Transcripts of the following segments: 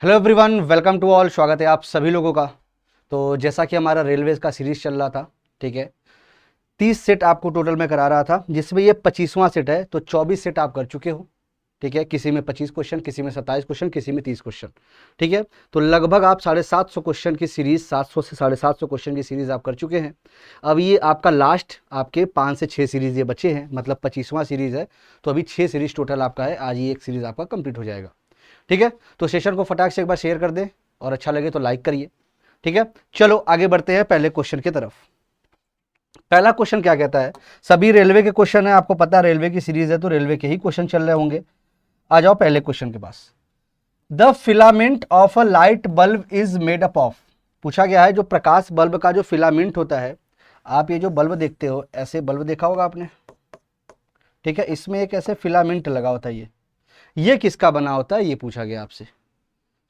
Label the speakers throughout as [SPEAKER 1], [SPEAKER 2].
[SPEAKER 1] Hello everyone, welcome to all. स्वागत है आप सभी लोगों का। तो जैसा कि हमारा रेलवेज का सीरीज चल रहा था, ठीक है, 30 सेट आपको टोटल में करा रहा था, जिसमें ये 25वां सेट है। तो 24 सेट आप कर चुके हो, ठीक है। किसी में 25 क्वेश्चन, किसी में 27 क्वेश्चन, किसी में 30 क्वेश्चन, ठीक है। तो लगभग आप 750 क्वेश्चन की सीरीज, 700 से 750 क्वेश्चन की सीरीज आप कर चुके हैं। अब ये आपका लास्ट, आपके 5 से 6 सीरीज ये बचे हैं, मतलब 25वां सीरीज है। तो अभी 6 सीरीज टोटल आपका है। आज ये एक सीरीज आपका कंप्लीट हो जाएगा, ठीक है। तो सेशन को फटाक से एक बार शेयर कर दें और अच्छा लगे तो लाइक करिए, ठीक है। चलो आगे बढ़ते हैं पहले क्वेश्चन की तरफ। पहला क्वेश्चन क्या कहता है? सभी रेलवे के क्वेश्चन है, आपको पता है रेलवे की सीरीज है तो रेलवे के ही क्वेश्चन चल रहे होंगे। आ जाओ पहले क्वेश्चन के पास। The filament of a light bulb is made up of. पूछा गया है जो प्रकाश बल्ब का जो फिलामेंट होता है, आप ये जो बल्ब देखते हो, ऐसे बल्ब देखा होगा आपने, ठीक है। इसमें एक ऐसे फिलामेंट लगा होता है, ये किसका बना होता है, ये पूछा गया आपसे।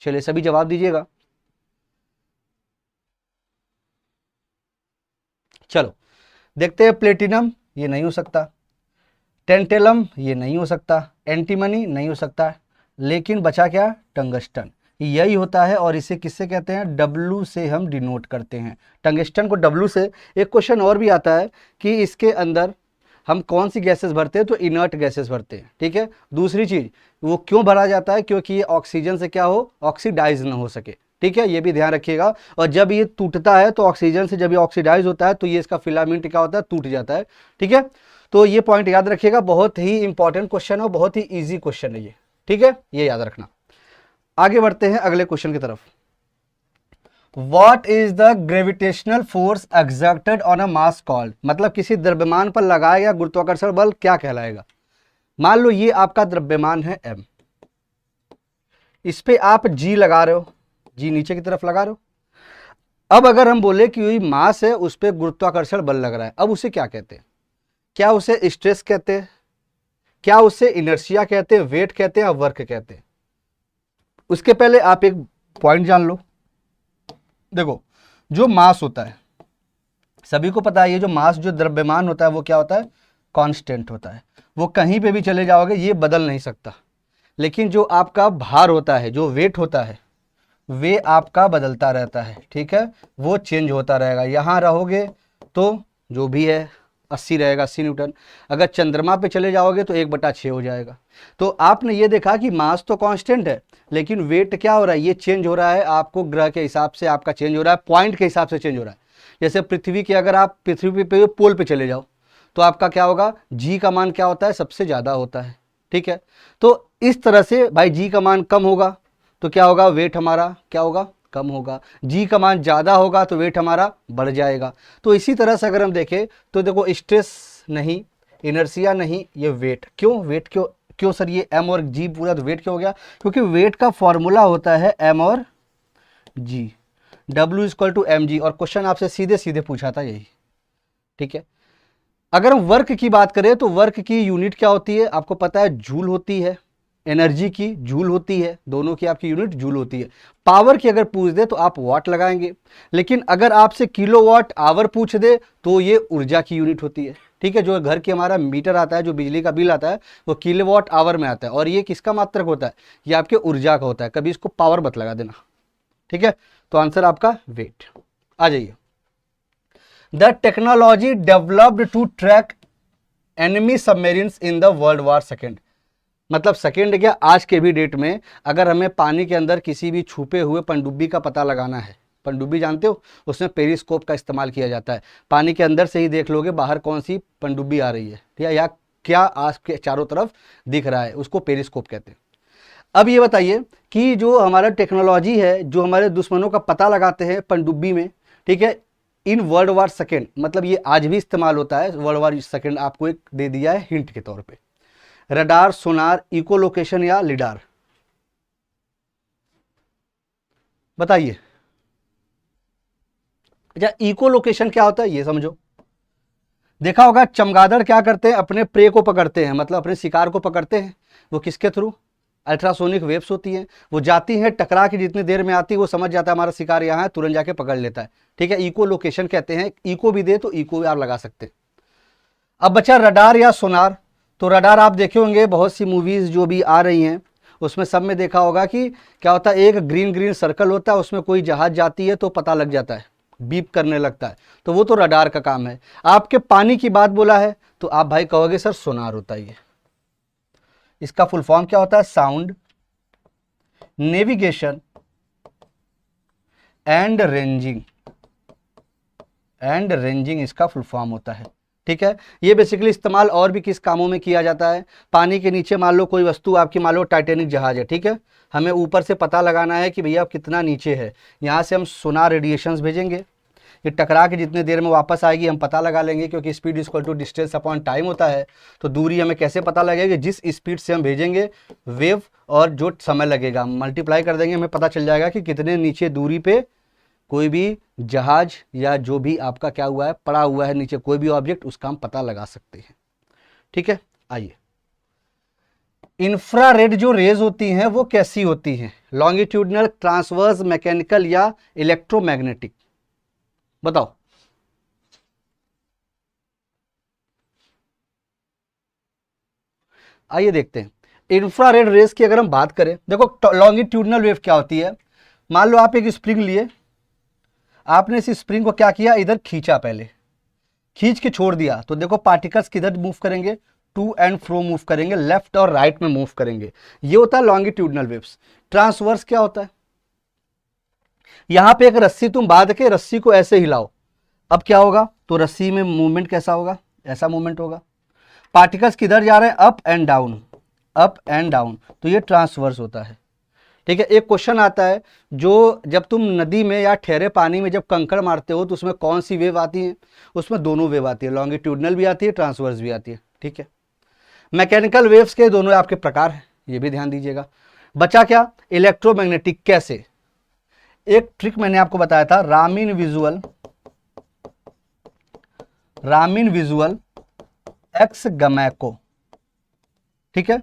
[SPEAKER 1] चलिए सभी जवाब दीजिएगा। चलो देखते हैं। प्लेटिनम ये नहीं हो सकता, टेंटेलम ये नहीं हो सकता, एंटीमनी नहीं हो सकता, लेकिन बचा क्या? टंगस्टन। यही होता है और इसे किससे कहते हैं? डब्लू से हम डिनोट करते हैं, टंगस्टन को डब्लू से। एक क्वेश्चन और भी आता है कि इसके अंदर हम कौन सी गैसेस भरते हैं, तो इनर्ट गैसेस भरते हैं, ठीक है। दूसरी चीज, वो क्यों भरा जाता है? क्योंकि ये ऑक्सीजन से क्या हो, ऑक्सीडाइज ना हो सके, ठीक है। ये भी ध्यान रखिएगा। और जब ये टूटता है तो ऑक्सीजन से जब ये ऑक्सीडाइज होता है तो ये इसका फिलामेंट क्या होता है, टूट जाता है, ठीक है। तो ये पॉइंट याद रखिएगा, बहुत ही इंपॉर्टेंट क्वेश्चन है, बहुत ही इजी क्वेश्चन है ये, ठीक है, ये याद रखना। आगे बढ़ते हैं अगले क्वेश्चन की तरफ। What is the gravitational force exerted on a mass called? मतलब किसी द्रव्यमान पर लगाया गया गुरुत्वाकर्षण बल क्या कहलाएगा? मान लो ये आपका द्रव्यमान है m, इस पे आप g लगा रहे हो, g नीचे की तरफ लगा रहे हो। अब अगर हम बोले कि वही मास है, उस पर गुरुत्वाकर्षण बल लग रहा है, अब उसे क्या कहते हैं? क्या उसे स्ट्रेस कहते हैं, क्या उसे इनर्शिया कहते हैं, वेट कहते हैं, या वर्क कहते हैं? उसके पहले आप एक पॉइंट जान लो। देखो, जो मास होता है, सभी को पता है, ये जो मास, जो द्रव्यमान होता है, वो क्या होता है? कांस्टेंट होता है। वो कहीं पे भी चले जाओगे ये बदल नहीं सकता। लेकिन जो आपका भार होता है, जो वेट होता है, वे आपका बदलता रहता है, ठीक है। वो चेंज होता रहेगा। यहाँ रहोगे तो जो भी है 80 रहेगा, 80 न्यूटन। अगर चंद्रमा पे चले जाओगे तो 1/6 हो जाएगा। तो आपने ये देखा कि मास तो कांस्टेंट है, लेकिन वेट क्या हो रहा है, ये चेंज हो रहा है। आपको ग्रह के हिसाब से आपका चेंज हो रहा है, पॉइंट के हिसाब से चेंज हो रहा है। जैसे पृथ्वी के, अगर आप पृथ्वी पे पोल पे चले जाओ तो आपका क्या होगा, जी का मान क्या होता है, सबसे ज़्यादा होता है, ठीक है। तो इस तरह से भाई जी का मान कम होगा तो क्या होगा, वेट हमारा क्या होगा, कम होगा। जी का मान ज़्यादा होगा तो वेट हमारा बढ़ जाएगा। तो इसी तरह से अगर हम देखें तो देखो, स्ट्रेस नहीं, इनर्शिया नहीं, ये वेट। क्यों वेट, क्यों क्यों सर ये एम और जी पूरा तो वेट क्यों हो गया? क्योंकि वेट का फॉर्मूला होता है एम और G, W equal to M G. और क्वेश्चन आपसे सीधे सीधे पूछा था यही, ठीक है। अगर हम वर्क की बात करें तो वर्क की यूनिट क्या होती है, आपको पता है, जूल होती है। एनर्जी की जूल होती है, दोनों की आपकी यूनिट जूल होती है। पावर की अगर पूछ दे तो आप वाट लगाएंगे, लेकिन अगर आपसे किलोवाट आवर पूछ दे तो ये ऊर्जा की यूनिट होती है, ठीक है। जो घर के हमारा मीटर आता है, जो बिजली का बिल आता है, वो किलोवाट आवर में आता है। और ये किसका मात्रक होता है? ये आपके ऊर्जा का होता है। कभी इसको पावर मत लगा देना, ठीक है। तो आंसर आपका वेट। आ जाइए। The technology developed to track enemy submarines in the world war second. मतलब सेकेंड क्या, आज के भी डेट में अगर हमें पानी के अंदर किसी भी छुपे हुए पनडुब्बी का पता लगाना है, पनडुब्बी जानते हो, उसमें पेरिस्कोप का इस्तेमाल किया जाता है। पानी के अंदर से ही देख लोगे बाहर कौन सी पनडुब्बी आ रही है, ठीक है, या क्या आज के चारों तरफ दिख रहा है, उसको पेरिस्कोप कहते हैं। अब ये बताइए कि जो हमारा टेक्नोलॉजी है, जो हमारे दुश्मनों का पता लगाते हैं पनडुब्बी में, ठीक है, इन वर्ल्ड वार सेकेंड, मतलब ये आज भी इस्तेमाल होता है। वर्ल्ड वार सेकेंड आपको एक दे दिया है हिंट के तौर पे। रडार, सोनार, इको लोकेशन या लिडार? बताइए। अच्छा, इको लोकेशन क्या होता है ये समझो। देखा होगा चमगादड़ क्या करते हैं, अपने प्रे को पकड़ते हैं, मतलब अपने शिकार को पकड़ते हैं। वो किसके थ्रू? अल्ट्रासोनिक वेव्स होती हैं। वो जाती हैं, टकरा के जितनी देर में आती है वो समझ जाता है हमारा शिकार यहाँ है, तुरंत जाके पकड़ लेता है, ठीक है। इको लोकेशन कहते हैं। इको भी दे तो इको आप लगा सकते हैं। अब बचा रडार या सोनार। तो रडार आप देखे होंगे बहुत सी मूवीज जो भी आ रही हैं, उसमें सब में देखा होगा कि क्या होता है, एक ग्रीन ग्रीन सर्कल होता है, उसमें कोई जहाज जाती है तो पता लग जाता है, बीप करने लगता है, तो वो तो रडार का काम है। आपके पानी की बात बोला है तो आप भाई कहोगे सर सोनार होता है। ये इसका फुल फॉर्म क्या होता है, sound navigation and ranging, and ranging इसका फुल फॉर्म होता है। ठीक है, ये बेसिकली इस्तेमाल और भी किस कामों में किया जाता है, पानी के नीचे मान लो कोई वस्तु आपकी, मान लो टाइटैनिक जहाज है, ठीक है, हमें ऊपर से पता लगाना है कि भैया कितना नीचे है, यहाँ से हम सोनार रेडिएशंस भेजेंगे, ये टकरा के जितने देर में वापस आएगी हम पता लगा लेंगे, क्योंकि speed equal to distance upon time होता है। तो दूरी हमें कैसे पता लगेगी, जिस स्पीड से हम भेजेंगे वेव और जो समय लगेगा मल्टीप्लाई कर देंगे, हमें पता चल जाएगा कि कितने नीचे दूरी पे कोई भी जहाज या जो भी आपका क्या हुआ है पड़ा हुआ है नीचे कोई भी ऑब्जेक्ट, उसका हम पता लगा सकते हैं। ठीक है, आइए इंफ्रारेड जो रेज होती हैं वो कैसी होती हैं, लॉन्गिट्यूडनल, ट्रांसवर्स, मैकेनिकल या इलेक्ट्रोमैग्नेटिक, बताओ। आइए देखते हैं इंफ्रारेड रेज की अगर हम बात करें, देखो लॉन्गिट्यूडनल वेव क्या होती है, मान लो आप एक स्प्रिंग लिए, आपने इस स्प्रिंग को क्या किया, इधर खींचा, पहले खींच के छोड़ दिया, तो देखो पार्टिकल्स किधर मूव करेंगे, टू एंड फ्रो मूव करेंगे, लेफ्ट और राइट में मूव करेंगे, ये होता है लॉन्गिट्यूडनल वेव्स। ट्रांसवर्स क्या होता है, यहां पे एक रस्सी तुम बांध के रस्सी को ऐसे हिलाओ, अब क्या होगा, तो रस्सी में मूवमेंट कैसा होगा, ऐसा मूवमेंट होगा, पार्टिकल्स किधर जा रहे हैं, up and down, up and down, तो ये ट्रांसवर्स होता है। ठीक है, एक क्वेश्चन आता है, जो जब तुम नदी में या ठहरे पानी में जब कंकड़ मारते हो तो उसमें कौन सी वेव आती है, उसमें दोनों वेव आती है, लॉन्गिट्यूडनल भी आती है, ट्रांसवर्स भी आती है। ठीक है, मैकेनिकल वेव्स के दोनों आपके प्रकार हैं, ये भी ध्यान दीजिएगा। बचा क्या, इलेक्ट्रोमैग्नेटिक, कैसे, एक ट्रिक मैंने आपको बताया था, रामीन विजुअल, रामीन विजुअल एक्स गमैको। ठीक है,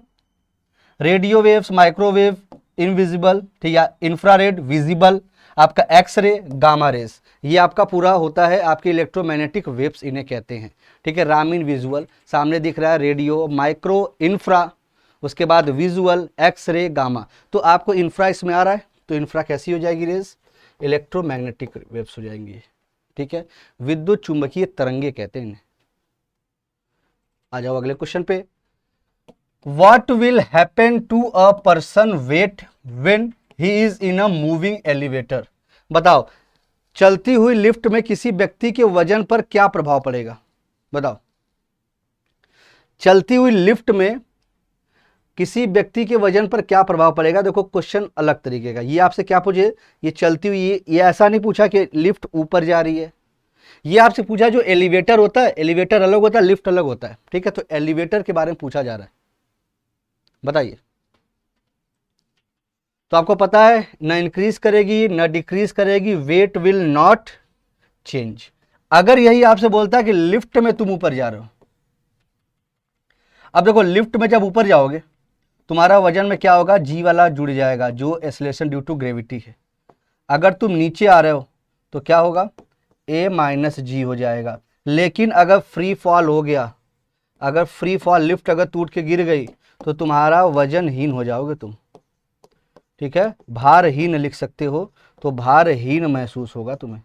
[SPEAKER 1] रेडियो वेव्स, माइक्रोवेव इनविजिबल, ठीक है, इंफ्रारेड विजिबल, आपका एक्सरे, गामा रेस, ये आपका पूरा होता है आपके इलेक्ट्रोमैग्नेटिक वेव्स इन्हें कहते हैं। ठीक है, रामीन विजुअल सामने दिख रहा है, रेडियो, माइक्रो, इंफ्रा, उसके बाद विजुअल, एक्सरे, गामा, तो आपको इंफ्रा इसमें आ रहा है, तो इंफ्रा कैसी हो जाएगी रेस, इलेक्ट्रोमैग्नेटिक वेव्स हो जाएंगी। ठीक है, विद्युत चुंबकीय तरंगे कहते हैं इन्हें। आ जाओ अगले क्वेश्चन पे, What will happen to a person weight when he is in a moving elevator? बताओ, चलती हुई लिफ्ट में किसी व्यक्ति के वजन पर क्या प्रभाव पड़ेगा, बताओ, चलती हुई लिफ्ट में किसी व्यक्ति के वजन पर क्या प्रभाव पड़ेगा। देखो क्वेश्चन अलग तरीके का, ये आपसे क्या पूछे, ये चलती हुई, ये ऐसा नहीं पूछा कि लिफ्ट ऊपर जा रही है, ये आपसे पूछा जो एलिवेटर होता है, एलिवेटर अलग होता है, लिफ्ट अलग होता है। ठीक है, तो एलिवेटर के बारे में पूछा जा रहा है, बताइए। तो आपको पता है ना इंक्रीज करेगी ना डिक्रीज करेगी, वेट विल नॉट चेंज। अगर यही आपसे बोलता है कि लिफ्ट में तुम ऊपर जा रहे हो, अब देखो लिफ्ट में जब ऊपर जाओगे तुम्हारा वजन में क्या होगा, जी वाला जुड़ जाएगा जो एक्सेलरेशन ड्यू टू ग्रेविटी है। अगर तुम नीचे आ रहे हो तो क्या होगा, ए माइनस जी हो जाएगा। लेकिन अगर फ्री फॉल हो गया, अगर फ्री फॉल लिफ्ट अगर टूट के गिर गई तो तुम्हारा वजनहीन हो जाओगे तुम। ठीक है, भारहीन लिख सकते हो, तो भारहीन महसूस होगा तुम्हें।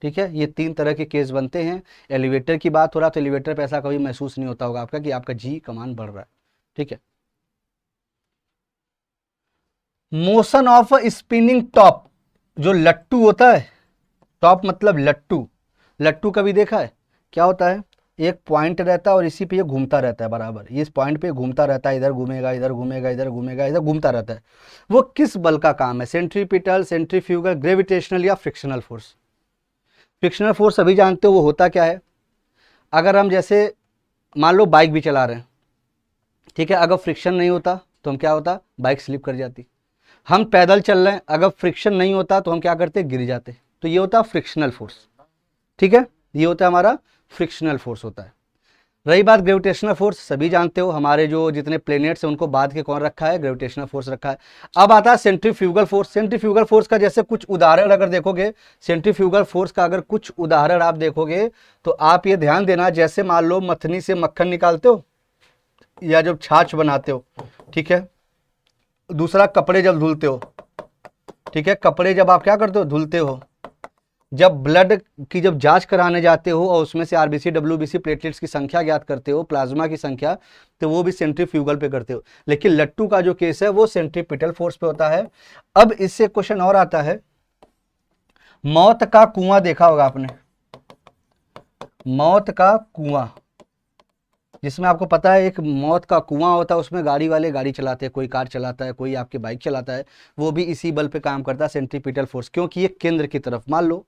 [SPEAKER 1] ठीक है, ये तीन तरह के केस बनते हैं। एलिवेटर की बात हो रहा तो एलिवेटर पे ऐसा कभी महसूस नहीं होता होगा आपका कि आपका जी कमान बढ़ रहा है। ठीक है, मोशन ऑफ स्पिनिंग टॉप, जो लट्टू होता है, टॉप मतलब लट्टू, लट्टू कभी देखा है, क्या होता है, एक पॉइंट रहता है और इसी पे ये घूमता रहता है बराबर, ये इस पॉइंट पे घूमता रहता है, इधर घूमेगा इधर घूमेगा इधर घूमेगा इधर घूमता रहता है। वो किस बल का काम है, सेंट्रीपिटल, सेंट्रीफ्यूगल, ग्रेविटेशनल या फ्रिक्शनल फोर्स। फ्रिक्शनल फोर्स सभी जानते हो वो होता क्या है, अगर हम जैसे मान लो बाइक भी चला रहे हैं, ठीक है, अगर फ्रिक्शन नहीं होता तो हम क्या होता, बाइक स्लिप कर जाती। हम पैदल चल रहे हैं, अगर फ्रिक्शन नहीं होता तो हम क्या करते, गिर जाते। तो ये होता है फ्रिक्शनल फोर्स। ठीक है, ये होता है हमारा फ्रिक्शनल फोर्स होता है। रही बात ग्रेविटेशनल फोर्स, सभी जानते हो हमारे जो जितने प्लेनेट्स हैं उनको बांध के कौन रखा है, ग्रेविटेशनल फोर्स रखा है। अब आता है सेंट्रीफ्यूगल फोर्स। सेंट्रीफ्यूगल फोर्स का जैसे कुछ उदाहरण अगर देखोगे, सेंट्रीफ्यूगल फोर्स का अगर कुछ उदाहरण आप देखोगे तो आप ये ध्यान देना, जैसे मान लो मथनी से मक्खन निकालते हो या जब छाछ बनाते हो, ठीक है, दूसरा कपड़े जब धुलते हो, ठीक है, कपड़े जब आप क्या करते हो, धुलते हो, जब ब्लड की जब जांच कराने जाते हो और उसमें से आरबीसी डब्ल्यूबीसी प्लेटलेट्स की संख्या ज्ञात करते हो, प्लाज्मा की संख्या, तो वो भी सेंट्रीफ्यूगल पे करते हो। लेकिन लट्टू का जो केस है वो सेंट्रीपिटल फोर्स पे होता है। अब इससे क्वेश्चन और आता है, मौत का कुआं देखा होगा आपने, मौत का कुआं, जिसमें आपको पता है एक मौत का कुआं होता है, उसमें गाड़ी वाले गाड़ी चलाते हैं, कोई कार चलाता है, कोई आपकी बाइक चलाता है, वो भी इसी बल पे काम करता है, सेंट्रीपिटल फोर्स। क्योंकि ये केंद्र की तरफ, मान लो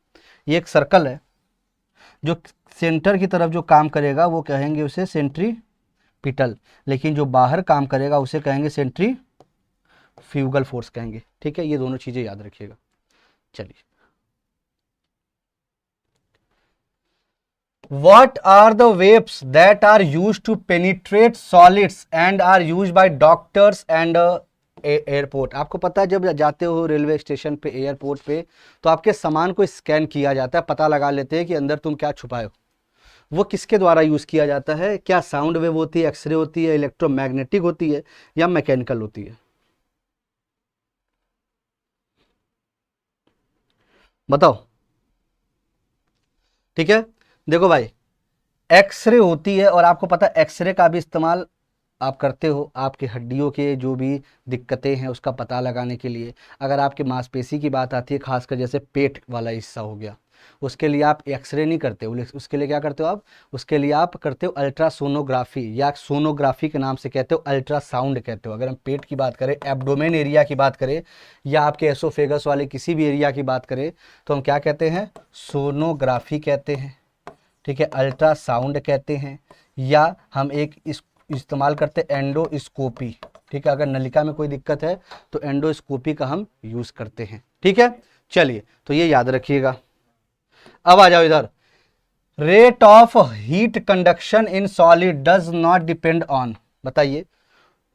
[SPEAKER 1] ये एक सर्कल है, जो सेंटर की तरफ जो काम करेगा वो कहेंगे उसे सेंट्रीपिटल, लेकिन जो बाहर काम करेगा उसे कहेंगे सेंट्रीफ्यूगल फोर्स कहेंगे। ठीक है, ये दोनों चीजें याद रखिएगा। चलिए, what are the waves that are used to penetrate solids and are used by doctors and airport. आपको पता है जब जाते हो रेलवे स्टेशन पे, एयरपोर्ट पे, तो आपके सामान को स्कैन किया जाता है, पता लगा लेते हैं कि अंदर तुम क्या छुपाए हो। वो किसके द्वारा यूज किया जाता है? क्या साउंड वेव होती है, एक्सरे होती है, इलेक्ट्रोमैग्नेटिक होती है, या मैकेनिकल होती है? बताओ। ठीक है, देखो भाई, एक्सरे होती है, और आपको पता है एक्सरे का भी इस्तेमाल आप करते हो आपकी हड्डियों के जो भी दिक्कतें हैं उसका पता लगाने के लिए। अगर आपकी मांसपेशी की बात आती है, खासकर जैसे पेट वाला हिस्सा हो गया, उसके लिए आप एक्सरे नहीं करते हो, उसके लिए क्या करते हो आप? उसके लिए आप करते हो अल्ट्रासोनोग्राफी, या सोनोग्राफी के नाम से कहते हो, अल्ट्रासाउंड कहते हो। अगर हम पेट की बात करें, एब्डोमेन एरिया की बात करें, या आपके एसोफेगस वाले किसी भी एरिया की बात करें, तो हम क्या कहते हैं? सोनोग्राफी कहते हैं। ठीक है, अल्ट्रासाउंड कहते हैं, या हम एक इस इस्तेमाल करते हैं एंडोस्कोपी। ठीक है, अगर नलिका में कोई दिक्कत है तो एंडोस्कोपी का हम यूज करते हैं। ठीक है, चलिए, तो ये याद रखिएगा। अब आ जाओ इधर, rate of heat conduction in solid does not depend on. बताइए,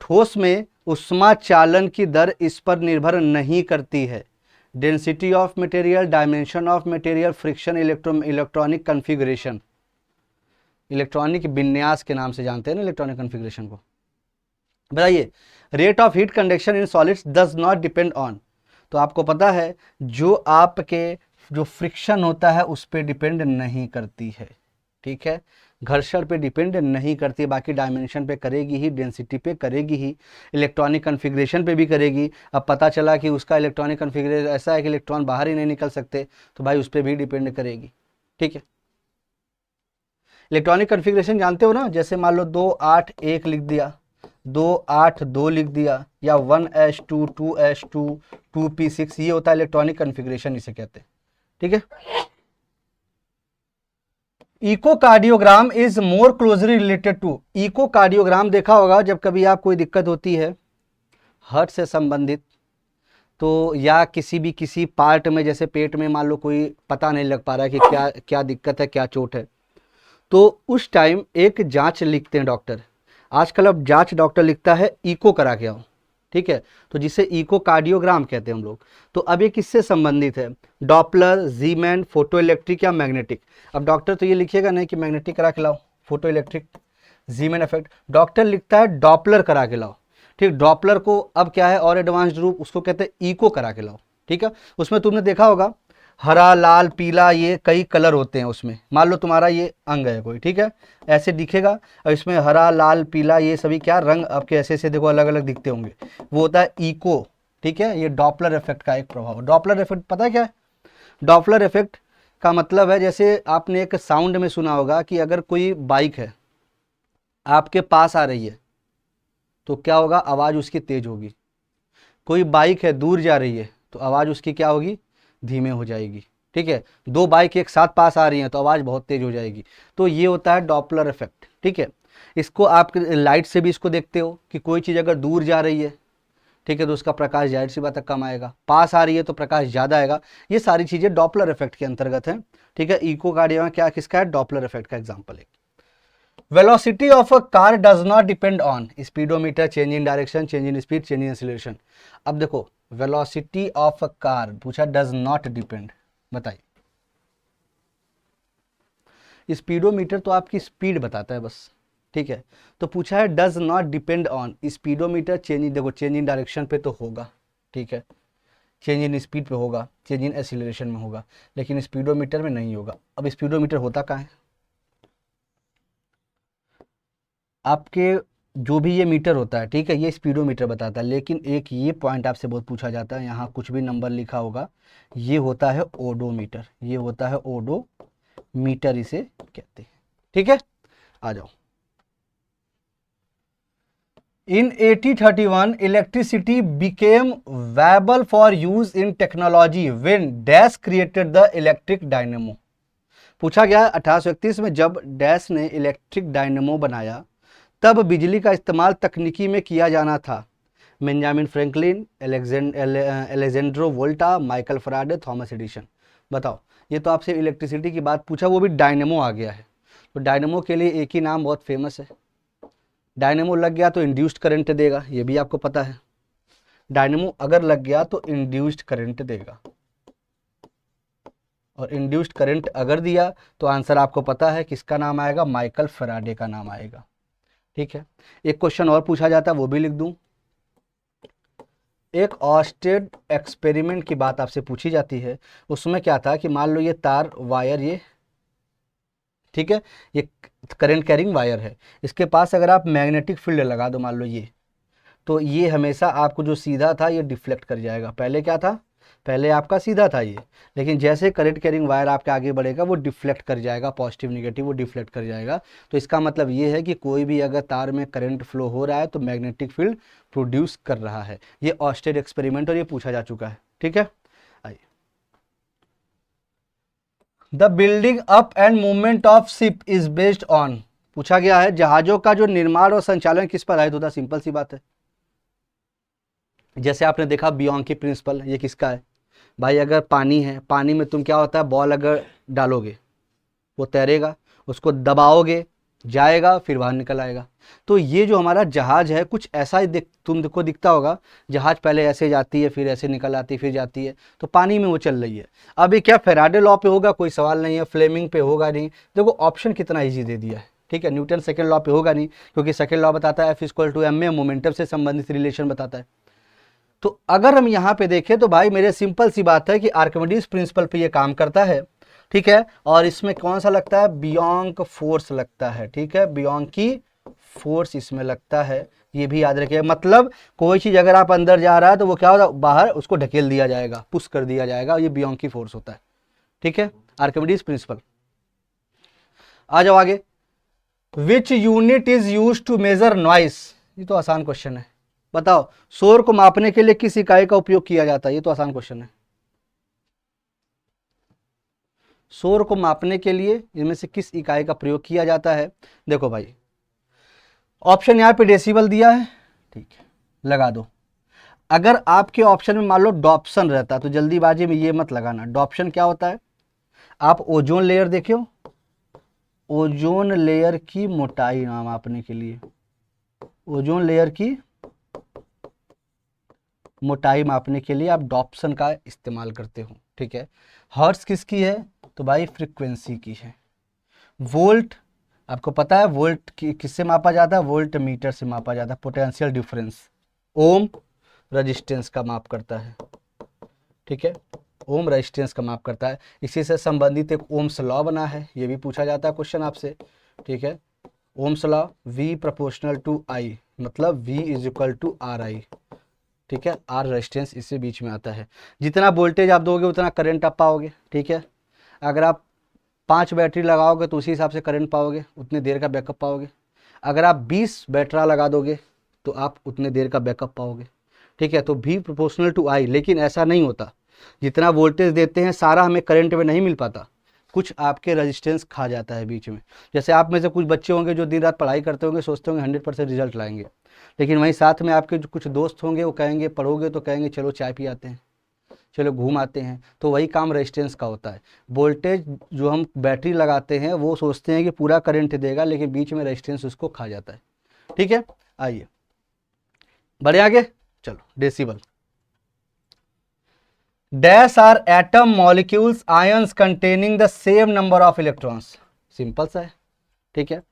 [SPEAKER 1] ठोस में उष्मा चालन की दर इस पर निर्भर नहीं करती है। Density of material, dimension of material, friction, electronic configuration, electronic विन्यास के नाम से जानते हैं ना इलेक्ट्रॉनिक कन्फिग्रेशन को। बताइए, rate of heat conduction in solids does not depend on, तो आपको पता है जो आपके जो फ्रिक्शन होता है उस पर डिपेंड नहीं करती है। ठीक है, घर्षण पे डिपेंड नहीं करती, बाकी डायमेंशन पे करेगी ही, डेंसिटी पे करेगी ही, इलेक्ट्रॉनिक कन्फिग्रेशन पे भी करेगी। अब पता चला कि उसका इलेक्ट्रॉनिक कन्फिग्रेशन ऐसा है कि इलेक्ट्रॉन बाहर ही नहीं निकल सकते, तो भाई उस पर भी डिपेंड करेगी। ठीक है, इलेक्ट्रॉनिक कन्फिग्रेशन जानते हो ना, जैसे मान लो 281 लिख दिया, 282 लिख दिया, या 1s2 2s2 2p6, ये होता है इलेक्ट्रॉनिक कन्फिग्रेशन, इसे कहते हैं। ठीक है, echocardiogram is more closely related to, echocardiogram देखा होगा जब कभी आप कोई दिक्कत होती है हार्ट से संबंधित, तो या किसी पार्ट में, जैसे पेट में मान लो कोई पता नहीं लग पा रहा है कि क्या क्या दिक्कत है, क्या चोट है, तो उस टाइम एक जांच लिखते हैं डॉक्टर। आजकल अब जांच डॉक्टर लिखता है इको करा के आओ। ठीक है, तो जिसे इकोकार्डियोग्राम कहते हैं हम लोग। तो अब ये किससे संबंधित है? डॉपलर, जीमैन, फोटो इलेक्ट्रिक या मैग्नेटिक। अब डॉक्टर तो ये लिखिएगा नहीं कि मैग्नेटिक करा के लाओ, photo electric, Zeeman effect. Doctor लिखता है डॉपलर करा के लाओ। ठीक, डॉपलर को अब क्या है और एडवांस्ड रूप, उसको कहते हैं इको करा के लाओ। ठीक है, उसमें तुमने देखा होगा हरा, लाल, पीला, ये कई कलर होते हैं उसमें। मान लो तुम्हारा ये अंग है कोई, ठीक है, ऐसे दिखेगा, और इसमें हरा, लाल, पीला, ये सभी क्या रंग आपके ऐसे ऐसे देखो अलग अलग दिखते होंगे, वो होता है इको। ठीक है, ये डॉपलर इफेक्ट का एक प्रभाव। डॉपलर इफेक्ट पता है क्या है? डॉपलर इफेक्ट का मतलब है, जैसे आपने एक साउंड में सुना होगा कि अगर कोई बाइक है आपके पास आ रही है तो क्या होगा? आवाज़ उसकी तेज होगी। कोई बाइक है दूर जा रही है तो आवाज़ उसकी क्या होगी? धीमे हो जाएगी। ठीक है, दो बाइक एक साथ पास आ रही हैं तो आवाज़ बहुत तेज हो जाएगी। तो ये होता है डॉपलर इफेक्ट। ठीक है, इसको आप लाइट से भी इसको देखते हो कि कोई चीज़ अगर दूर जा रही है, ठीक है, तो उसका प्रकाश जाहिर सी बात है कम आएगा, पास आ रही है तो प्रकाश ज़्यादा आएगा। ये सारी चीज़ें डॉपलर इफेक्ट के अंतर्गत हैं। ठीक है, इकोकार्डिया में क्या किसका है? डॉपलर इफेक्ट का एग्जाम्पल है। Velocity of a car does not depend on speedometer, change in direction, change in speed, change in acceleration. अब देखो, वेलोसिटी ऑफ अ कार पूछा, डज नॉट डिपेंड। बताइए, स्पीडोमीटर तो आपकी स्पीड बताता है बस, ठीक है। तो पूछा है does not depend on speedometer change, देखो चेंज इन डायरेक्शन पे तो होगा, ठीक है, चेंज इन स्पीड पे होगा, चेंज इन एक्सीलरेशन में होगा, लेकिन स्पीडोमीटर में नहीं होगा। अब स्पीडोमीटर होता कहाँ है? आपके जो भी ये मीटर होता है, ठीक है, ये स्पीडोमीटर बताता है, लेकिन एक ये पॉइंट आपसे बहुत पूछा जाता है, यहाँ कुछ भी नंबर लिखा होगा, ये होता है ओडोमीटर, ये होता है ओडोमीटर इसे कहते हैं, ठीक है। आ जाओ। In 1831, electricity became viable for use in technology when Dash created the electric dynamo. पूछा गया 1831 में जब डैश ने इलेक्ट्रिक डायनेमो बनाया तब बिजली का इस्तेमाल तकनीकी में किया जाना था। Benjamin Franklin, Alessandro Volta, Michael Faraday, Thomas Edison. बताओ, ये तो आपसे इलेक्ट्रिसिटी की बात पूछा, वो भी डायनेमो आ गया है। तो डायनेमो के लिए एक ही नाम बहुत फेमस है, डायनेमो लग गया तो इंड्यूस्ड करंट देगा, ये भी आपको पता है। डायनेमो अगर लग गया तो इंड्यूस्ड करंट देगा, और इंड्यूस्ड करंट अगर दिया तो आंसर आपको पता है किसका नाम आएगा, माइकल फैराडे का नाम आएगा, ठीक है। एक क्वेश्चन और पूछा जाता है, वो भी लिख दूं। एक ऑस्टेड एक्सपेरिमेंट की बात आपसे पूछी जाती है, उसमें क्या था कि मान लो ये तार वायर, ये ठीक है, ये करंट कैरिंग वायर है, इसके पास अगर आप मैग्नेटिक फील्ड लगा दो मान लो ये, तो ये हमेशा आपको जो सीधा था ये डिफ्लेक्ट कर जाएगा। पहले क्या था, पहले आपका सीधा था ये, लेकिन जैसे करंट कैरिंग वायर आपके आगे बढ़ेगा वो डिफ्लेक्ट कर जाएगा, पॉजिटिव निगेटिव वो डिफ्लेक्ट कर जाएगा। तो इसका मतलब ये है कि कोई भी अगर तार में करंट फ्लो हो रहा है तो मैग्नेटिक फील्ड प्रोड्यूस कर रहा है। ये ऑस्टेड एक्सपेरिमेंट और ये पूछा जा चुका है, ठीक है। आइए, the building up and movement of ship is based on, पूछा गया है जहाजों का जो निर्माण और संचालन किस पर आधारित होता है। सिंपल सी बात है, जैसे आपने देखा बियोंकी प्रिंसिपल, ये किसका है भाई, अगर पानी है, पानी में तुम क्या होता है, बॉल अगर डालोगे वो तैरेगा, उसको दबाओगे जाएगा, फिर बाहर निकल आएगा। तो ये जो हमारा जहाज है कुछ ऐसा ही तुमको दिखता होगा, जहाज पहले ऐसे जाती है, फिर ऐसे निकल आती है, फिर जाती है, तो पानी में वो चल रही है। अब ये क्या फैराडे लॉ पे होगा, कोई सवाल नहीं है, फ्लेमिंग पे होगा नहीं। देखो ऑप्शन कितना ईजी दे दिया है, ठीक है। न्यूटन सेकेंड लॉ पे होगा नहीं, क्योंकि सेकेंड लॉ बताता है F=ma, मोमेंटम से संबंधित रिलेशन बताता है। तो अगर हम यहाँ पे देखें तो भाई मेरे सिंपल सी बात है कि आर्किमिडीज प्रिंसिपल पे ये काम करता है, ठीक है। और इसमें कौन सा लगता है, बियोंक फोर्स लगता है, ठीक है, बियोंक की फोर्स इसमें लगता है, ये भी याद रखिए। मतलब कोई चीज अगर आप अंदर जा रहा है तो वो क्या होता है, बाहर उसको ढकेल दिया जाएगा, पुश कर दिया जाएगा, ये बियोंक की फोर्स होता है, ठीक है, आर्किमिडीज प्रिंसिपल। आ जाओ आगे, which unit is use to measure noise, ये तो आसान क्वेश्चन है। बताओ, शोर को मापने के लिए किस इकाई का उपयोग किया जाता है, ये तो आसान क्वेश्चन है। शोर को मापने के लिए इनमें से किस इकाई का प्रयोग किया जाता है। देखो भाई, ऑप्शन यहाँ पे डेसिबल दिया है, ठीक है, लगा दो। अगर आपके ऑप्शन में मान लो डॉप्सन रहता तो जल्दीबाजी में ये मत लगाना। डॉप्सन क्या होता है, आप ओजोन लेयर देखियो, ओजोन लेयर की मोटाई मापने के लिए, ओजोन लेयर की मोटाई मापने के लिए आप डॉप्सन का इस्तेमाल करते हो, ठीक है। हर्ट्ज किसकी है, तो भाई फ्रीक्वेंसी की है। वोल्ट आपको पता है, वोल्ट किससे मापा जाता है, वोल्ट मीटर से मापा जाता है, पोटेंशियल डिफरेंस। ओम रजिस्टेंस का माप करता है, ठीक है, ओम रजिस्टेंस का माप करता है। इसी से संबंधित एक ओम्स लॉ बना है, ये भी पूछा जाता है क्वेश्चन आपसे, ठीक है। Ohm's law V proportional to I, मतलब V is equal to RI, ठीक है, आर रेजिस्टेंस इससे बीच में आता है। जितना वोल्टेज आप दोगे उतना करंट आप पाओगे, ठीक है। अगर आप 5 बैटरी लगाओगे तो उसी हिसाब से करंट पाओगे, उतने देर का बैकअप पाओगे। अगर आप 20 बैटरा लगा दोगे तो आप उतने देर का बैकअप पाओगे, ठीक है। तो V प्रोपोर्शनल टू I, लेकिन ऐसा नहीं होता, जितना वोल्टेज देते हैं सारा हमें करंट में नहीं मिल पाता, कुछ आपके रेजिस्टेंस खा जाता है बीच में। जैसे आप में से कुछ बच्चे होंगे जो दिन रात पढ़ाई करते होंगे, सोचते होंगे 100% रिजल्ट लाएंगे, लेकिन वहीं साथ में आपके जो कुछ दोस्त होंगे वो कहेंगे, पढ़ोगे तो कहेंगे चलो चाय पी आते हैं, चलो घूम आते हैं। तो वही काम रेजिस्टेंस का होता है। वोल्टेज जो हम बैटरी लगाते हैं वो सोचते हैं कि पूरा करंट देगा, लेकिन बीच में रेजिस्टेंस उसको खा जाता है, ठीक है। आइए बढ़े आगे, चलो decibel. Dash are atom molecules ions containing the same number of electrons, simple सा है, ठीक है।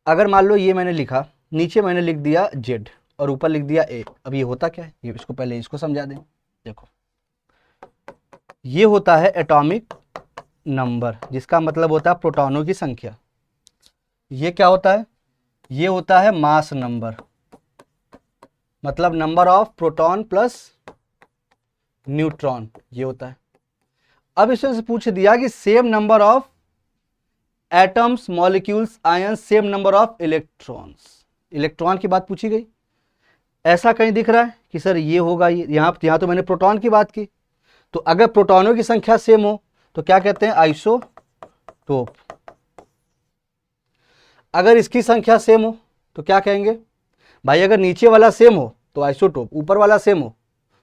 [SPEAKER 1] अगर मान लो ये मैंने लिखा, नीचे मैंने लिख दिया जेड और ऊपर लिख दिया ए, अब ये होता क्या है, ये इसको पहले इसको समझा दें। देखो ये होता है एटॉमिक नंबर, जिसका मतलब होता है प्रोटॉनों की संख्या। ये क्या होता है, ये होता है मास नंबर, मतलब number of proton plus neutron, ये होता है। अब इसमें से पूछ दिया कि same number of atoms, molecules, ion, same number of electrons, electron की बात पूछी गई। ऐसा कहीं दिख रहा है कि सर ये होगा, ये यहां तो मैंने प्रोटॉन की बात की, तो अगर प्रोटॉनों की संख्या सेम हो तो क्या कहते हैं, आइसोटोप। अगर इसकी संख्या सेम हो तो क्या कहेंगे भाई, अगर नीचे वाला सेम हो तो आइसोटोप, ऊपर वाला सेम हो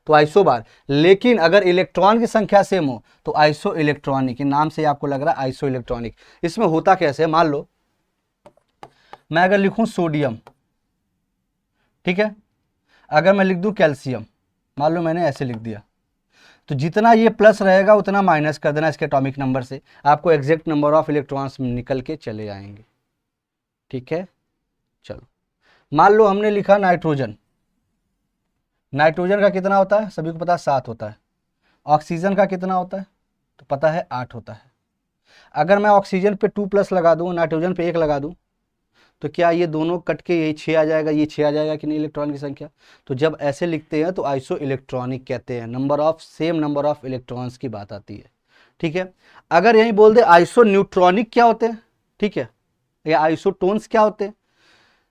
[SPEAKER 1] तो आइसोबार, लेकिन अगर इलेक्ट्रॉन की संख्या सेम हो तो आइसो इलेक्ट्रॉनिक। नाम से आपको लग रहा है आइसो इलेक्ट्रॉनिक। इसमें होता कैसे, मान लो मैं अगर लिखूं सोडियम, ठीक है, अगर मैं लिख दूं कैल्शियम, मान लो मैंने ऐसे लिख दिया, तो जितना ये प्लस रहेगा उतना माइनस कर देना इसके एटॉमिक नंबर से, आपको एग्जैक्ट नंबर ऑफ इलेक्ट्रॉन्स निकल के चले आएंगे। ठीक है, चलो मान लो हमने लिखा नाइट्रोजन, नाइट्रोजन का कितना होता है, सभी को पता है 7 होता है। ऑक्सीजन का कितना होता है, तो पता है 8 होता है। अगर मैं ऑक्सीजन पे 2+ लगा दूं, नाइट्रोजन पे 1 लगा दूं, तो क्या ये दोनों कट के यही 6 आ जाएगा, ये 6 आ जाएगा कि नहीं इलेक्ट्रॉन की संख्या। तो जब ऐसे लिखते हैं तो आइसो इलेक्ट्रॉनिक कहते हैं, number of same number of electrons की बात आती है। ठीक है, अगर यही बोल दे आइसो न्यूट्रॉनिक क्या होते हैं, ठीक है, या आइसोटोन्स क्या होते हैं,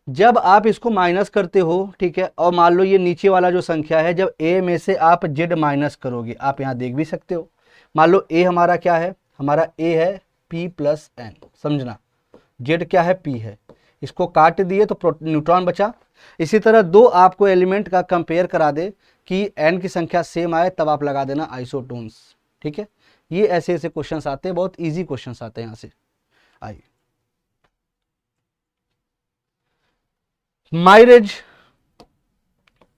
[SPEAKER 1] जब आप इसको माइनस करते हो, ठीक है, और मान लो ये नीचे वाला जो संख्या है, जब ए में से आप जेड माइनस करोगे, आप यहाँ देख भी सकते हो, मान लो ए हमारा क्या है, हमारा ए है P+N, समझना, जेड क्या है, P है, इसको काट दिए तो न्यूट्रॉन बचा। इसी तरह दो आपको एलिमेंट का कंपेयर करा दे कि N की संख्या सेम आए, तब आप लगा देना आइसोटोन्स। ठीक है, ये ऐसे ऐसे क्वेश्चंस आते हैं, बहुत इजी क्वेश्चंस आते हैं यहाँ से। आइए, mirage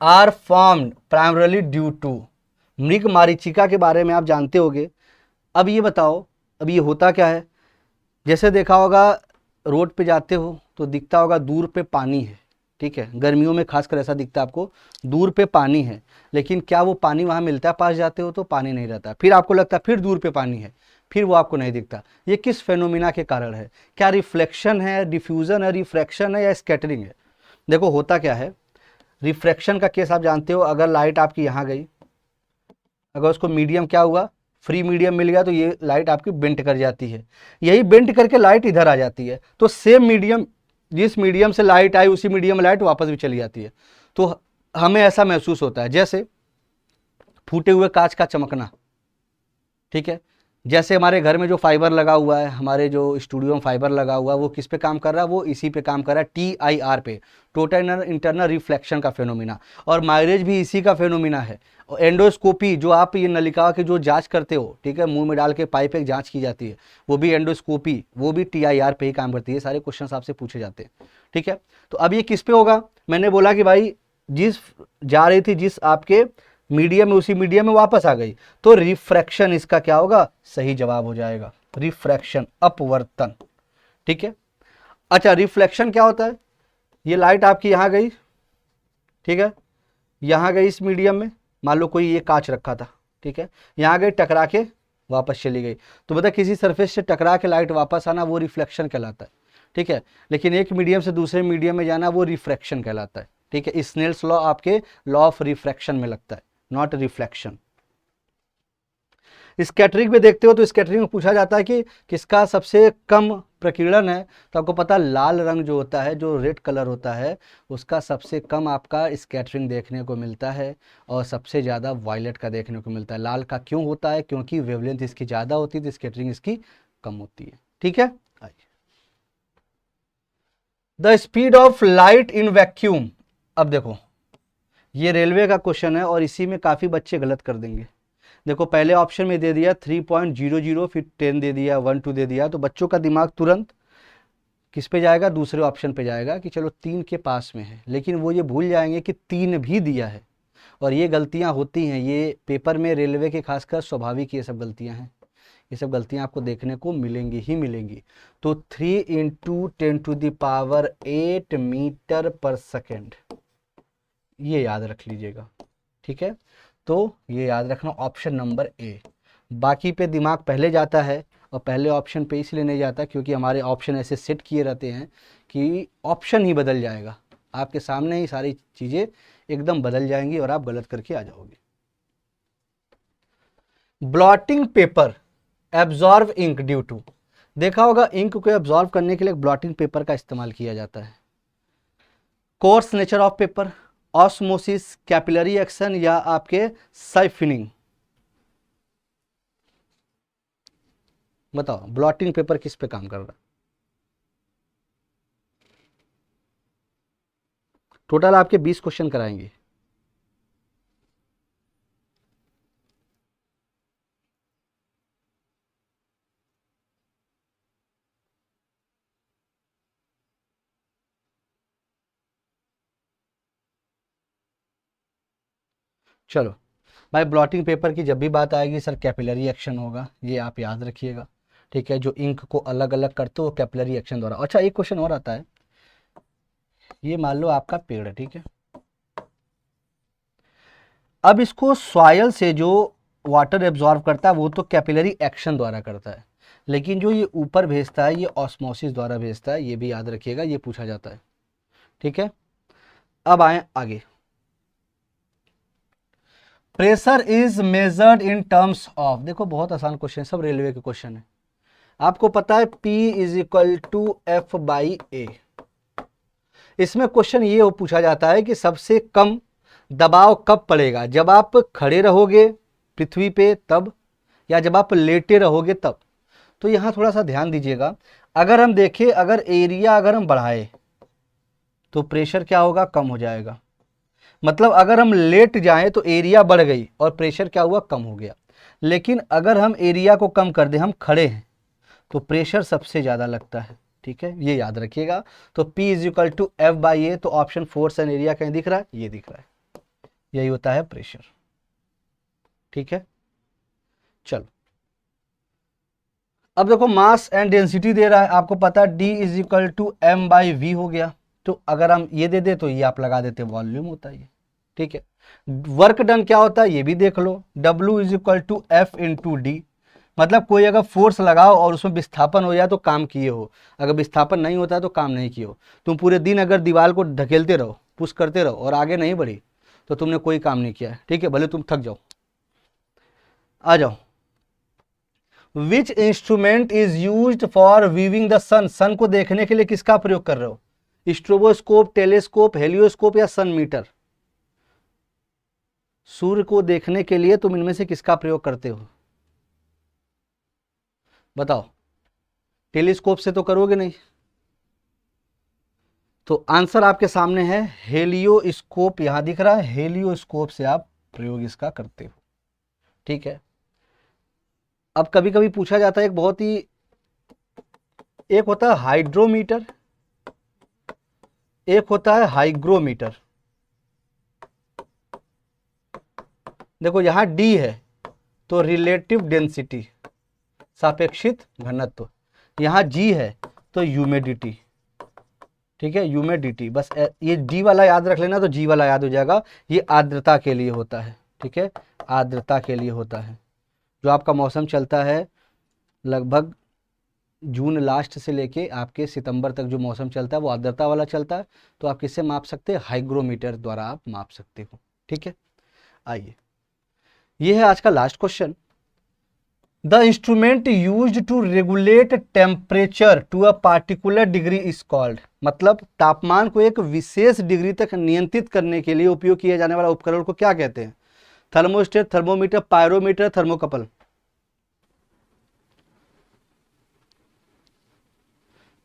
[SPEAKER 1] are formed primarily due to, मृग मारीचिका के बारे में आप जानते होंगे। अब ये बताओ, अब ये होता क्या है, जैसे देखा होगा रोड पे जाते हो तो दिखता होगा दूर पे पानी है, ठीक है, गर्मियों में खासकर ऐसा दिखता है आपको, दूर पे पानी है, लेकिन क्या वो पानी वहाँ मिलता है, पास जाते हो तो पानी नहीं रहता, फिर आपको लगता है फिर दूर पे पानी है, फिर वो आपको नहीं दिखता। ये किस फेनोमिना के कारण है, क्या रिफ्लेक्शन है, डिफ्यूजन है, रिफ्रैक्शन है, या स्कैटरिंग है। देखो होता क्या है, रिफ्रैक्शन का केस आप जानते हो, अगर लाइट आपकी यहाँ गई, अगर उसको मीडियम क्या हुआ, फ्री मीडियम मिल गया, तो ये लाइट आपकी बेंट कर जाती है, यही बेंट करके लाइट इधर आ जाती है, तो सेम मीडियम, जिस मीडियम से लाइट आई उसी मीडियम में लाइट वापस भी चली जाती है। तो हमें ऐसा महसूस होता है जैसे फूटे हुए कांच का चमकना। ठीक है, जैसे हमारे घर में जो फाइबर लगा हुआ है, हमारे जो स्टूडियो में फाइबर लगा हुआ है, वो किस पे काम कर रहा है, वो इसी पे काम कर रहा है, TIR पे, टोटल इंटरनल रिफ्लेक्शन का फेनोमिना। और माइलेज भी इसी का फेनोमिना है। और एंडोस्कोपी, जो आप ये नलिका की जो जांच करते हो, ठीक है, मुंह में डाल के पाइप एक जांच की जाती है, वो भी एंडोस्कोपी, वो भी TIR पे ही काम करती है। सारे क्वेश्चन आपसे पूछे जाते हैं। ठीक है, तो अब ये किस पे होगा, मैंने बोला कि भाई जिस जा रही थी जिस आपके मीडियम में, उसी मीडियम में वापस आ गई, तो रिफ्रैक्शन इसका क्या होगा, सही जवाब हो जाएगा, रिफ्रैक्शन, अपवर्तन। ठीक है, अच्छा रिफ्लेक्शन क्या होता है, ये लाइट आपकी यहाँ गई, ठीक है, यहाँ गई इस मीडियम में, मान लो कोई ये कांच रखा था, ठीक है, यहाँ गई, टकरा के वापस चली गई, तो बता किसी सरफेस से टकरा के लाइट वापस आना वो रिफ्लेक्शन कहलाता है। ठीक है, लेकिन एक मीडियम से दूसरे मीडियम में जाना वो रिफ्रैक्शन कहलाता है। ठीक है, स्नेल्स लॉ आपके लॉ ऑफ रिफ्रैक्शन में लगता है, नॉट रिफ्लेक्शन। स्कैटरिंग में देखते हो तो स्कैटरिंग में पूछा जाता है कि किसका सबसे कम प्रकीर्णन है, तो आपको पता लाल रंग जो होता है, जो रेड कलर होता है, उसका सबसे कम आपका स्कैटरिंग देखने को मिलता है, और सबसे ज़्यादा वायलेट का देखने को मिलता है। लाल का क्यों होता है, क्योंकि वेवलेंथ इसकी ज़्यादा होती है तो स्कैटरिंग इसकी कम होती है। ठीक है, the speed of light in vacuum. अब देखो ये रेलवे का क्वेश्चन है और इसी में काफ़ी बच्चे गलत कर देंगे। देखो पहले ऑप्शन में दे दिया 3.00, फिर 10 दे दिया, 12 दे दिया, तो बच्चों का दिमाग तुरंत किस पे जाएगा, दूसरे ऑप्शन पे जाएगा कि चलो 3 के पास में है, लेकिन वो ये भूल जाएंगे कि 3 भी दिया है। और ये गलतियां होती हैं, ये पेपर में रेलवे के खासकर स्वाभाविक ये सब गलतियां हैं, ये सब गलतियां आपको देखने को मिलेंगी ही मिलेंगी। तो 3 इंटू 10⁸ मीटर पर सेकेंड, ये याद रख लीजिएगा, ठीक है। तो ये याद रखना ऑप्शन नंबर ए। बाकी पे दिमाग पहले जाता है और पहले ऑप्शन पे इसलिए नहीं जाता क्योंकि हमारे ऑप्शन ऐसे सेट किए रहते हैं कि ऑप्शन ही बदल जाएगा, आपके सामने ही सारी चीज़ें एकदम बदल जाएंगी और आप गलत करके आ जाओगे। Blotting paper absorb ink due to, देखा होगा इंक को एब्जॉर्व करने के लिए ब्लॉटिंग पेपर का इस्तेमाल किया जाता है। Course nature of paper, osmosis, capillary action या आपके साइफनिंग, बताओ ब्लॉटिंग पेपर किस पे काम कर रहा है। टोटल आपके 20 क्वेश्चन कराएंगे। चलो भाई, ब्लॉटिंग पेपर की जब भी बात आएगी सर कैपिलरी एक्शन होगा, ये आप याद रखिएगा, ठीक है। जो इंक को अलग अलग करते हो कैपिलरी एक्शन द्वारा। अच्छा एक क्वेश्चन और आता है, ये मान लो आपका पेड़ है, ठीक है। अब इसको सॉयल से जो वाटर एब्जॉर्व करता है वो तो कैपिलरी एक्शन द्वारा करता है, लेकिन जो ये ऊपर भेजता है ये ऑस्मोसिस द्वारा भेजता है, ये भी याद रखिएगा, ये पूछा जाता है, ठीक है। अब आए आगे, pressure is measured in terms of, देखो बहुत आसान क्वेश्चन, सब रेलवे के क्वेश्चन है। आपको पता है P is equal to F by A. इसमें क्वेश्चन ये पूछा जाता है कि सबसे कम दबाव कब पड़ेगा, जब आप खड़े रहोगे पृथ्वी पे तब, या जब आप लेटे रहोगे तब। तो यहाँ थोड़ा सा ध्यान दीजिएगा, अगर हम देखें, अगर एरिया अगर हम बढ़ाए तो प्रेशर क्या होगा, कम हो जाएगा। मतलब अगर हम लेट जाएं तो एरिया बढ़ गई और प्रेशर क्या हुआ, कम हो गया। लेकिन अगर हम एरिया को कम कर दें, हम खड़े हैं, तो प्रेशर सबसे ज़्यादा लगता है, ठीक है, ये याद रखिएगा। तो P is equal to F by A, तो ऑप्शन फोर्स एंड एरिया कहीं दिख रहा है, ये दिख रहा है, यही होता है प्रेशर, ठीक है। चलो अब देखो मास एंड डेंसिटी दे रहा है, आपको पता है D is equal to M by V हो गया। तो अगर हम ये दे दे तो ये आप लगा देते, वॉल्यूम होता है ये, ठीक है। वर्क डन क्या होता है ये भी देख लो, W is equal to F into D, मतलब कोई अगर फोर्स लगाओ और उसमें विस्थापन हो जाए तो काम किए हो, अगर विस्थापन नहीं होता है तो काम नहीं किए हो। तुम पूरे दिन अगर दीवार को ढकेलते रहो, पुश करते रहो और आगे नहीं बढ़ी तो तुमने कोई काम नहीं किया है, ठीक है, भले तुम थक जाओ। आ जाओ, which instrument is use for viewing the sun, sun को देखने के लिए किसका प्रयोग कर रहे हो, स्ट्रोबोस्कोप, टेलीस्कोप, हेलियोस्कोप या सन मीटर। सूर्य को देखने के लिए तुम इनमें से किसका प्रयोग करते हो, बताओ। टेलीस्कोप से तो करोगे नहीं, तो आंसर आपके सामने है हेलियोस्कोप, यहां दिख रहा है, हेलियोस्कोप से आप प्रयोग इसका करते हो, ठीक है। अब कभी कभी पूछा जाता है एक बहुत ही, एक होता है हाइड्रोमीटर, एक होता है हाइग्रोमीटर। देखो यहां D है तो रिलेटिव डेंसिटी, सापेक्षित घनत्व, यहां G है तो ह्यूमिडिटी, ठीक है, ह्यूमिडिटी। बस ये G वाला याद रख लेना तो G वाला याद हो जाएगा, ये आर्द्रता के लिए होता है, ठीक है, आर्द्रता के लिए होता है। जो आपका मौसम चलता है लगभग जून लास्ट से लेके आपके सितंबर तक जो मौसम चलता है वो आर्द्रता वाला चलता है, तो आप किससे माप सकते हैं, हाइग्रोमीटर द्वारा आप माप सकते हो, ठीक है। आइए, ये है आज का last question. The instrument use to regulate temperature to a particular degree is called, मतलब तापमान को एक विशेष डिग्री तक नियंत्रित करने के लिए उपयोग किया जाने वाला उपकरण को क्या कहते हैं, थर्मोस्टेट, थर्मोमीटर, पायरोमीटर, थर्मोकपल।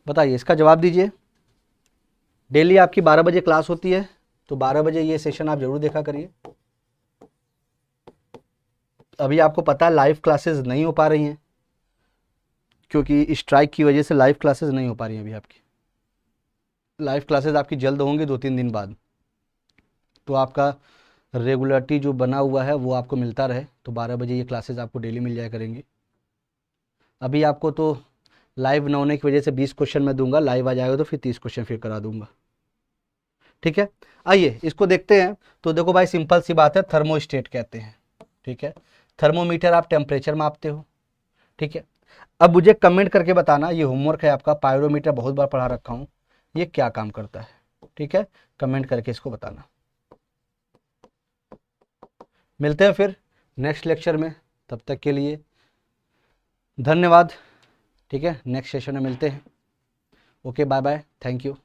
[SPEAKER 1] बताइए, इसका जवाब दीजिए। डेली आपकी 12 बजे क्लास होती है, तो 12 बजे ये सेशन आप जरूर देखा करिए। अभी आपको पता है लाइव क्लासेस नहीं हो पा रही हैं, क्योंकि स्ट्राइक की वजह से लाइव क्लासेस नहीं हो पा रही हैं अभी आपकी। लाइव क्लासेस आपकी जल्द होंगी 2-3 दिन बाद, तो आपका रेगुलरिटी जो बना हुआ है वो आपको मिलता रहे, तो 12 बजे ये क्लासेस आपको डेली मिल जाया करेंगी। अभी आपको तो लाइव न होने की वजह से 20 क्वेश्चन मैं दूंगा, लाइव आ जाएगा तो फिर 30 क्वेश्चन फिर करा दूंगा। ठीक है, आइए इसको देखते हैं। तो देखो भाई सिंपल सी बात है, थर्मोस्टेट कहते हैं। ठीक है, थर्मोमीटर आप टेम्परेचर मापते हो। ठीक है, अब मुझे कमेंट करके बताना, ये होमवर्क है आपका, पायरोमीटर बहुत बार पढ़ा रखा हूँ, ये क्या काम करता है। ठीक है, कमेंट करके इसको बताना। मिलते हैं फिर नेक्स्ट लेक्चर में, तब तक के लिए धन्यवाद। ठीक है, नेक्स्ट सेशन में मिलते हैं। Okay, bye bye, thank you.